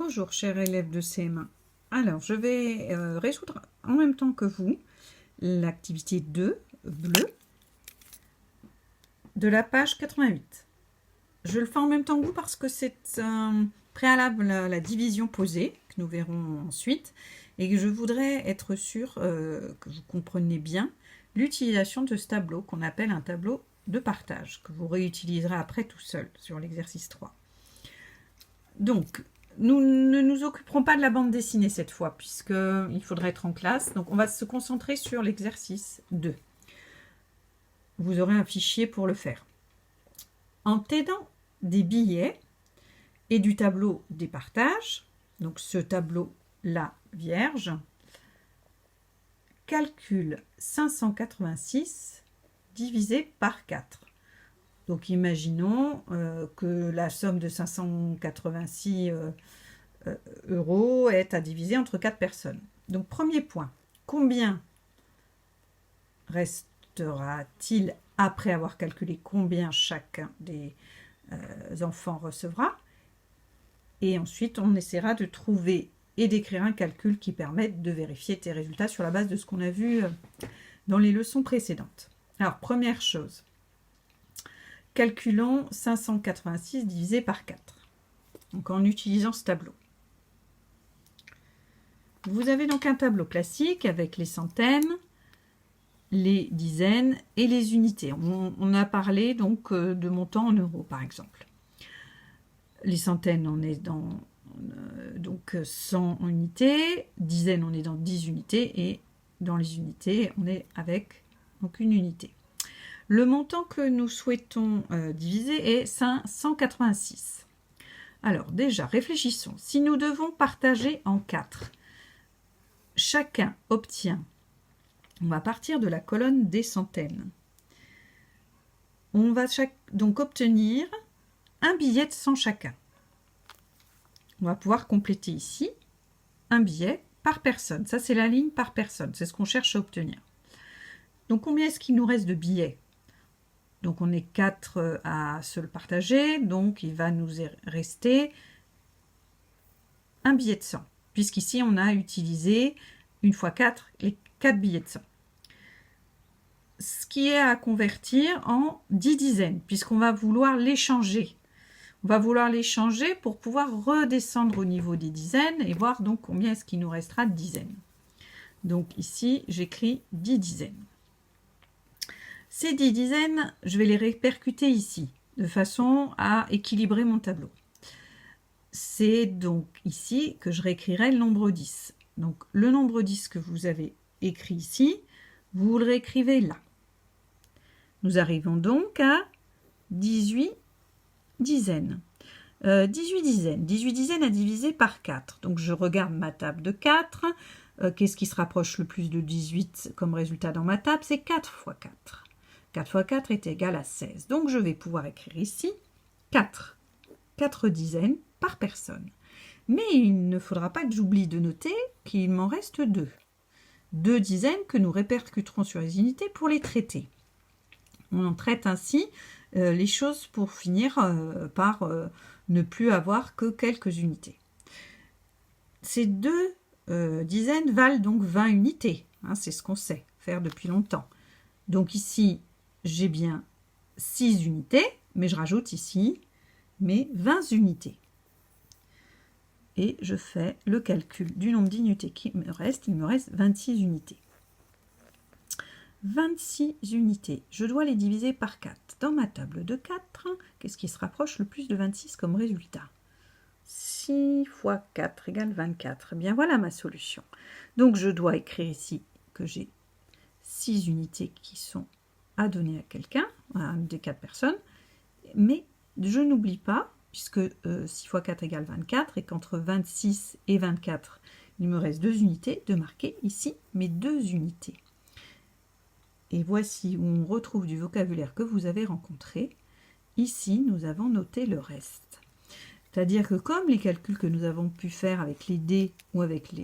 Bonjour chers élèves de CM1. Alors je vais résoudre en même temps que vous l'activité 2 bleue de la page 88. Je le fais en même temps que vous parce que c'est un préalable à la division posée que nous verrons ensuite et que je voudrais être sûr que vous compreniez bien l'utilisation de ce tableau qu'on appelle un tableau de partage que vous réutiliserez après tout seul sur l'exercice 3. Donc, nous ne nous occuperons pas de la bande dessinée cette fois, puisqu'il faudrait être en classe. Donc, on va se concentrer sur l'exercice 2. Vous aurez un fichier pour le faire. En t'aidant des billets et du tableau des partages, donc ce tableau-là vierge, calcule 586 divisé par 4. Donc imaginons que la somme de 586 euros est à diviser entre 4 personnes. Donc premier point, combien restera-t-il après avoir calculé combien chacun des enfants recevra? Et ensuite on essaiera de trouver et d'écrire un calcul qui permette de vérifier tes résultats sur la base de ce qu'on a vu dans les leçons précédentes. Alors première chose, calculons 586 divisé par 4. Donc en utilisant ce tableau. Vous avez donc un tableau classique avec les centaines, les dizaines et les unités. On a parlé donc de montants en euros par exemple. Les centaines, on est dans donc 100 unités, dizaines, on est dans 10 unités et dans les unités, on est avec donc une unité. Le montant que nous souhaitons diviser est 586. Alors déjà, réfléchissons. Si nous devons partager en 4, chacun obtient, on va partir de la colonne des centaines. On va donc obtenir un billet de 100 chacun. On va pouvoir compléter ici un billet par personne. Ça, c'est la ligne par personne. C'est ce qu'on cherche à obtenir. Donc, combien est-ce qu'il nous reste de billets ? Donc, on est 4 à se le partager. Donc, il va nous rester un billet de 100. Puisqu'ici, on a utilisé, une fois 4, les 4 billets de 100. Ce qui est à convertir en 10 dizaines, puisqu'on va vouloir les changer. On va vouloir les changer pour pouvoir redescendre au niveau des dizaines et voir donc combien est-ce qu'il nous restera de dizaines. Donc, ici, j'écris 10 dizaines. Ces 10 dizaines, je vais les répercuter ici, de façon à équilibrer mon tableau. C'est donc ici que je réécrirai le nombre 10. Donc, le nombre 10 que vous avez écrit ici, vous le réécrivez là. Nous arrivons donc à 18 dizaines. 18 dizaines. 18 dizaines à diviser par 4. Donc, je regarde ma table de 4. Qu'est-ce qui se rapproche le plus de 18 comme résultat dans ma table? C'est 4 fois 4. 4 fois 4 est égal à 16. Donc, je vais pouvoir écrire ici 4. 4 dizaines par personne. Mais il ne faudra pas que j'oublie de noter qu'il m'en reste 2. 2 dizaines que nous répercuterons sur les unités pour les traiter. On en traite ainsi les choses pour finir par ne plus avoir que quelques unités. Ces 2 dizaines valent donc 20 unités. Hein, c'est ce qu'on sait faire depuis longtemps. Donc ici, j'ai bien 6 unités, mais je rajoute ici mes 20 unités. Et je fais le calcul du nombre d'unités qui me reste. Il me reste 26 unités. 26 unités. Je dois les diviser par 4. Dans ma table de 4, qu'est-ce qui se rapproche le plus de 26 comme résultat? 6 fois 4 égale 24. Eh bien, voilà ma solution. Donc, je dois écrire ici que j'ai 6 unités qui sont à donner à quelqu'un, à une des 4 personnes. Mais je n'oublie pas, puisque 6 fois 4 égale 24, et qu'entre 26 et 24, il me reste 2 unités, de marquer ici mes 2 unités. Et voici où on retrouve du vocabulaire que vous avez rencontré. Ici, nous avons noté le reste. C'est-à-dire que comme les calculs que nous avons pu faire avec les dés ou avec les